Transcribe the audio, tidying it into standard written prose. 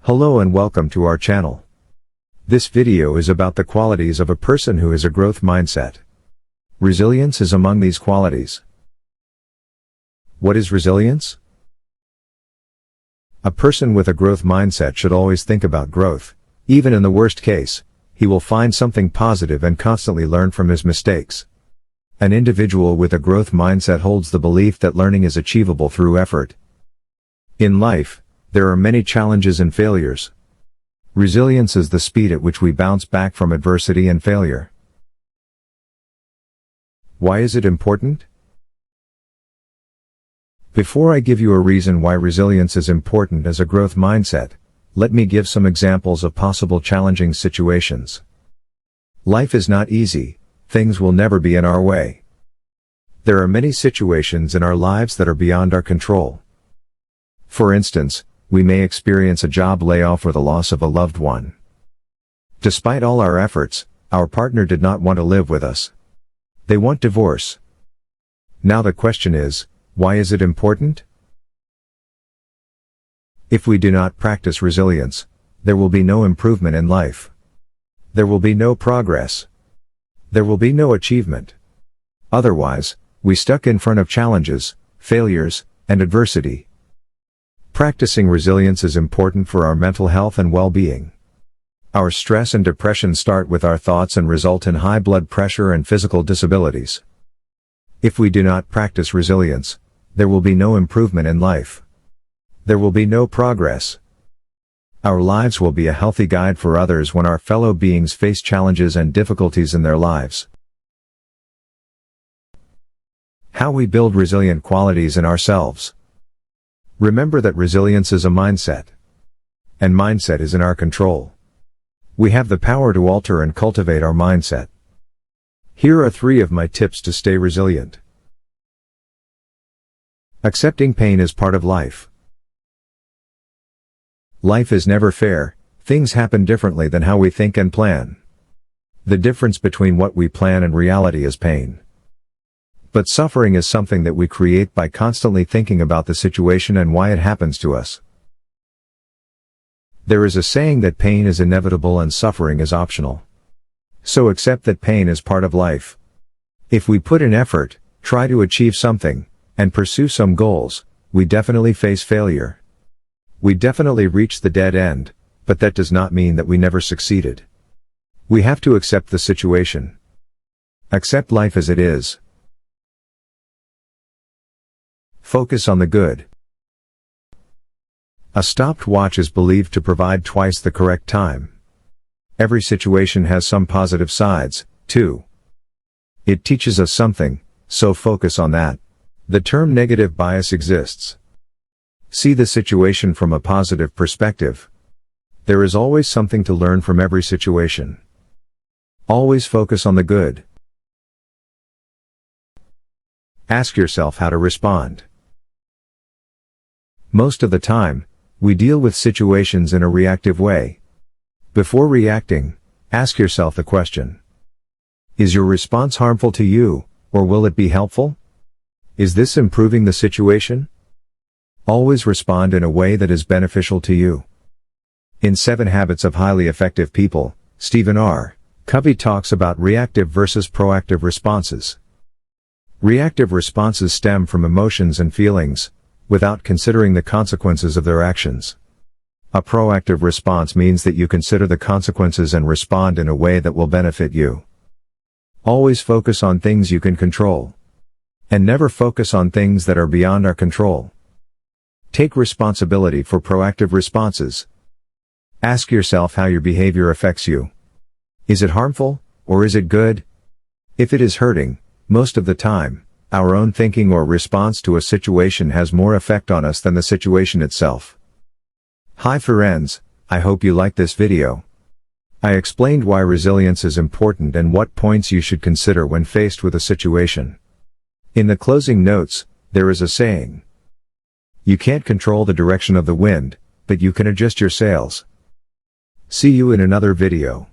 Hello and welcome to our channel. This video is about the qualities of a person who has a growth mindset. Resilience is among these qualities. What is resilience? A person with a growth mindset should always think about growth. Even in the worst case, he will find something positive and constantly learn from his mistakes. An individual with a growth mindset holds the belief that learning is achievable through effort. In life, there are many challenges and failures. Resilience is the speed at which we bounce back from adversity and failure. Why is it important? Before I give you a reason why resilience is important as a growth mindset, let me give some examples of possible challenging situations. Life is not easy. Things will never be in our way. There are many situations in our lives that are beyond our control. For instance, we may experience a job layoff or the loss of a loved one. Despite all our efforts, our partner did not want to live with us. They want divorce. Now the question is, why is it important? If we do not practice resilience, there will be no improvement in life. There will be no progress. There will be no achievement. Otherwise, we stuck in front of challenges, failures, and adversity. Practicing resilience is important for our mental health and well-being. Our stress and depression start with our thoughts and result in high blood pressure and physical disabilities. If we do not practice resilience, there will be no improvement in life. There will be no progress. Our lives will be a healthy guide for others when our fellow beings face challenges and difficulties in their lives. How we build resilient qualities in ourselves. Remember that resilience is a mindset. And mindset is in our control. We have the power to alter and cultivate our mindset. Here are 3 of my tips to stay resilient. Accepting pain is part of life. Life is never fair. Things happen differently than how we think and plan. The difference between what we plan and reality is pain. But suffering is something that we create by constantly thinking about the situation and why it happens to us. There is a saying that pain is inevitable and suffering is optional. So accept that pain is part of life. If we put in effort, try to achieve something, and pursue some goals, we definitely face failure. We definitely reach the dead end, but that does not mean that we never succeeded. We have to accept the situation. Accept life as it is. Focus on the good. A stopped watch is believed to provide twice the correct time. Every situation has some positive sides, too. It teaches us something, so focus on that. The term negative bias exists. See the situation from a positive perspective. There is always something to learn from every situation. Always focus on the good. Ask yourself how to respond. Most of the time, we deal with situations in a reactive way. Before reacting, ask yourself the question. Is your response harmful to you, or will it be helpful? Is this improving the situation? Always respond in a way that is beneficial to you. In 7 Habits of Highly Effective People, Stephen R. Covey talks about reactive versus proactive responses. Reactive responses stem from emotions and feelings, without considering the consequences of their actions. A proactive response means that you consider the consequences and respond in a way that will benefit you. Always focus on things you can control. And never focus on things that are beyond our control. Take responsibility for proactive responses. Ask yourself how your behavior affects you. Is it harmful, or is it good? If it is hurting, most of the time, our own thinking or response to a situation has more effect on us than the situation itself. Hi friends, I hope you liked this video. I explained why resilience is important and what points you should consider when faced with a situation. In the closing notes, there is a saying. You can't control the direction of the wind, but you can adjust your sails. See you in another video.